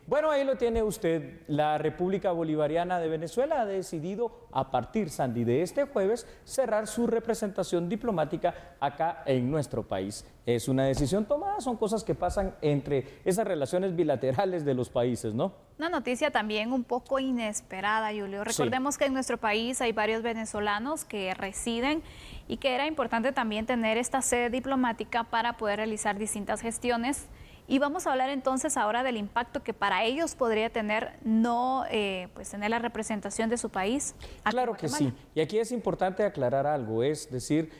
Bueno, ahí lo tiene usted. La República Bolivariana de Venezuela ha decidido a partir, Sandy, de este jueves cerrar su representación diplomática acá en nuestro país. Es una decisión tomada, son cosas que pasan entre esas relaciones bilaterales de los países, ¿no? Una noticia también un poco inesperada, Julio. Recordemos que en nuestro país hay varios venezolanos que residen y que era importante también tener esta sede diplomática para poder realizar distintas gestiones. Y vamos a hablar entonces ahora del impacto que para ellos podría tener no tener la representación de su país. Claro que sí. Y aquí es importante aclarar algo, es decir,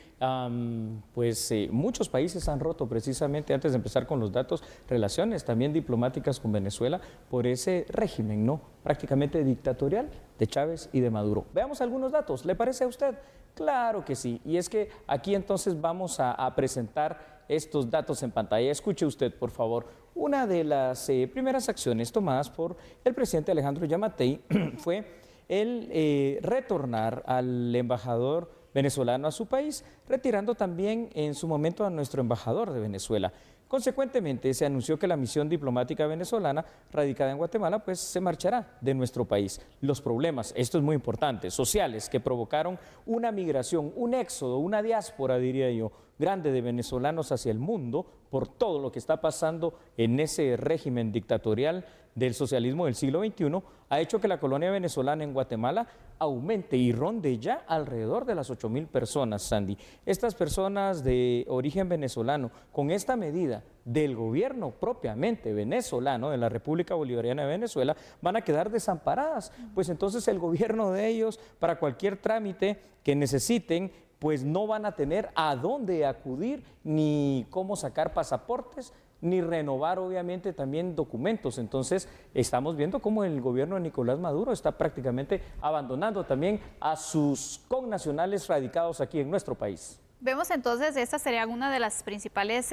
muchos países han roto precisamente, antes de empezar con los datos, relaciones también diplomáticas con Venezuela por ese régimen, ¿no? Prácticamente dictatorial de Chávez y de Maduro. Veamos algunos datos, ¿le parece a usted? Claro que sí. Y es que aquí entonces vamos a presentar estos datos en pantalla. Escuche usted, por favor. Una de las primeras acciones tomadas por el presidente Alejandro Yamatei fue el retornar al embajador venezolano a su país, retirando también en su momento a nuestro embajador de Venezuela. Consecuentemente, se anunció que la misión diplomática venezolana radicada en Guatemala pues se marchará de nuestro país. Los problemas, esto es muy importante, sociales que provocaron una migración, un éxodo, una diáspora, diría yo, grande de venezolanos hacia el mundo por todo lo que está pasando en ese régimen dictatorial del socialismo del siglo XXI, ha hecho que la colonia venezolana en Guatemala aumente y ronde ya alrededor de las 8.000 personas, Sandy. Estas personas de origen venezolano, con esta medida del gobierno propiamente venezolano, de la República Bolivariana de Venezuela, van a quedar desamparadas, pues entonces el gobierno de ellos, para cualquier trámite que necesiten, pues no van a tener a dónde acudir, ni cómo sacar pasaportes, ni renovar obviamente también documentos. Entonces estamos viendo cómo el gobierno de Nicolás Maduro está prácticamente abandonando también a sus connacionales radicados aquí en nuestro país. Vemos entonces, esta sería una de las principales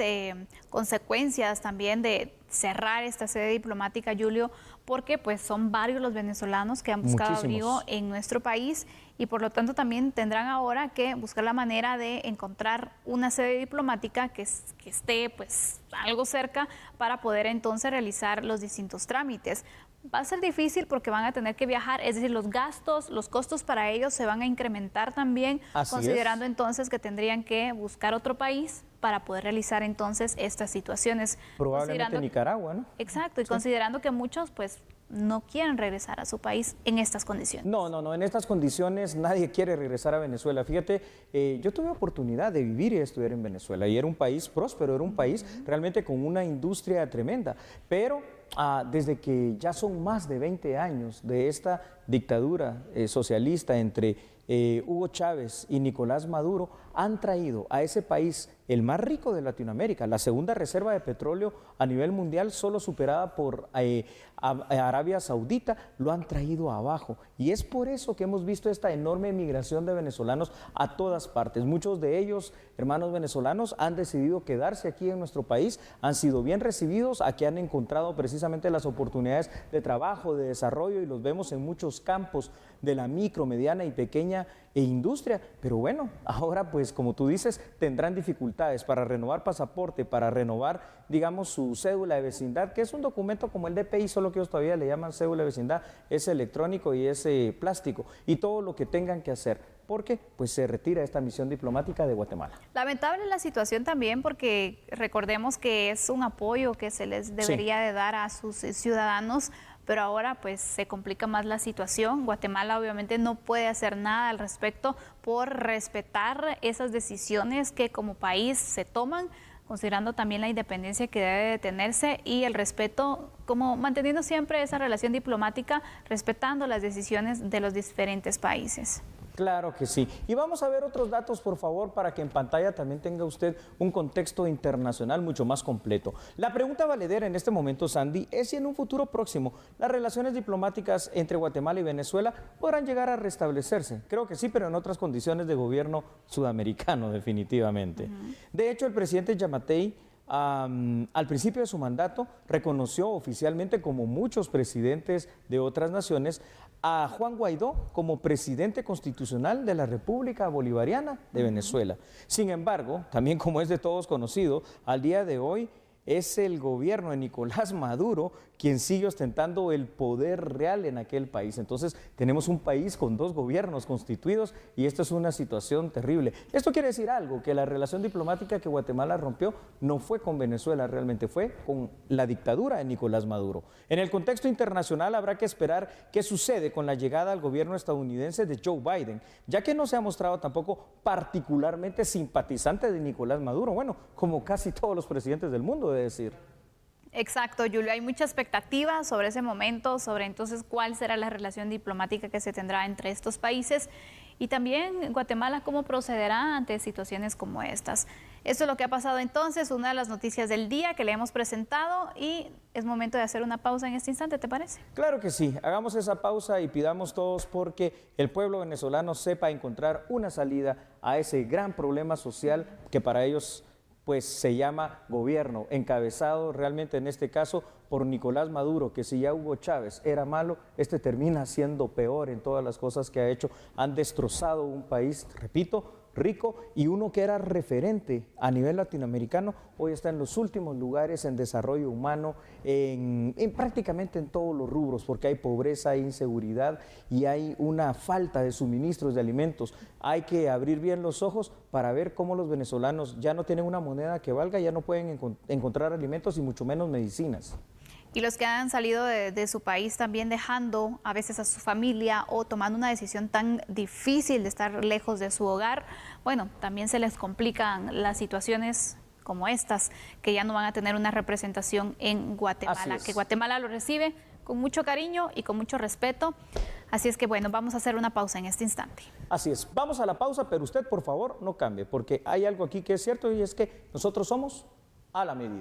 consecuencias también de cerrar esta sede diplomática, Julio, porque pues son varios los venezolanos que han buscado abrigo en nuestro país y por lo tanto también tendrán ahora que buscar la manera de encontrar una sede diplomática que esté pues algo cerca para poder entonces realizar los distintos trámites. Va a ser difícil porque van a tener que viajar, es decir, los gastos, los costos para ellos se van a incrementar también, considerando entonces que tendrían que buscar otro país para poder realizar entonces estas situaciones. Probablemente Nicaragua, ¿no? Exacto, y considerando que muchos pues no quieren regresar a su país en estas condiciones. No, en estas condiciones nadie quiere regresar a Venezuela. Fíjate, yo tuve oportunidad de vivir y estudiar en Venezuela y era un país próspero, era un país realmente con una industria tremenda, pero desde que ya son más de 20 años de esta dictadura socialista entre Hugo Chávez y Nicolás Maduro, han traído a ese país el más rico de Latinoamérica, la segunda reserva de petróleo a nivel mundial, solo superada por Arabia Saudita, lo han traído abajo. Y es por eso que hemos visto esta enorme migración de venezolanos a todas partes. Muchos de ellos, hermanos venezolanos, han decidido quedarse aquí en nuestro país, han sido bien recibidos, aquí han encontrado precisamente las oportunidades de trabajo, de desarrollo, y los vemos en muchos campos de la micro, mediana y pequeña industria. Pero bueno, ahora pues como tú dices, tendrán dificultades para renovar pasaporte, para renovar, digamos, su cédula de vecindad, que es un documento como el DPI, solo que ellos todavía le llaman cédula de vecindad, es electrónico y es plástico, y todo lo que tengan que hacer, porque pues se retira esta misión diplomática de Guatemala. Lamentable la situación también, porque recordemos que es un apoyo que se les debería de dar a sus ciudadanos, pero ahora pues se complica más la situación. Guatemala obviamente no puede hacer nada al respecto por respetar esas decisiones que como país se toman, considerando también la independencia que debe de tenerse y el respeto, como manteniendo siempre esa relación diplomática, respetando las decisiones de los diferentes países. Claro que sí. Y vamos a ver otros datos, por favor, para que en pantalla también tenga usted un contexto internacional mucho más completo. La pregunta valedera en este momento, Sandy, es si en un futuro próximo las relaciones diplomáticas entre Guatemala y Venezuela podrán llegar a restablecerse. Creo que sí, pero en otras condiciones de gobierno sudamericano, definitivamente. De hecho, el presidente Yamatei al principio de su mandato reconoció oficialmente, como muchos presidentes de otras naciones, a Juan Guaidó como presidente constitucional de la República Bolivariana de Venezuela. Sin embargo, también como es de todos conocido, al día de hoy es el gobierno de Nicolás Maduro quien sigue ostentando el poder real en aquel país. Entonces tenemos un país con dos gobiernos constituidos y esto es una situación terrible. Esto quiere decir algo, que la relación diplomática que Guatemala rompió no fue con Venezuela, realmente fue con la dictadura de Nicolás Maduro. En el contexto internacional habrá que esperar qué sucede con la llegada al gobierno estadounidense de Joe Biden, ya que no se ha mostrado tampoco particularmente simpatizante de Nicolás Maduro, bueno, como casi todos los presidentes del mundo, de decir. Exacto, Julio, hay mucha expectativa sobre ese momento, sobre entonces cuál será la relación diplomática que se tendrá entre estos países y también Guatemala cómo procederá ante situaciones como estas. Eso es lo que ha pasado entonces, una de las noticias del día que le hemos presentado y es momento de hacer una pausa en este instante, ¿te parece? Claro que sí, hagamos esa pausa y pidamos todos porque el pueblo venezolano sepa encontrar una salida a ese gran problema social que para ellos pues se llama gobierno, encabezado realmente en este caso por Nicolás Maduro, que si ya Hugo Chávez era malo, este termina siendo peor en todas las cosas que ha hecho. Han destrozado un país, repito, rico y uno que era referente a nivel latinoamericano, hoy está en los últimos lugares en desarrollo humano, en prácticamente en todos los rubros, porque hay pobreza, hay inseguridad y hay una falta de suministros de alimentos. Hay que abrir bien los ojos para ver cómo los venezolanos ya no tienen una moneda que valga, ya no pueden encontrar alimentos y mucho menos medicinas. Y los que han salido de su país también dejando a veces a su familia o tomando una decisión tan difícil de estar lejos de su hogar, bueno, también se les complican las situaciones como estas, que ya no van a tener una representación en Guatemala, que Guatemala lo recibe con mucho cariño y con mucho respeto. Así es que bueno, vamos a hacer una pausa en este instante. Así es, vamos a la pausa, pero usted por favor no cambie, porque hay algo aquí que es cierto y es que nosotros somos a la medida.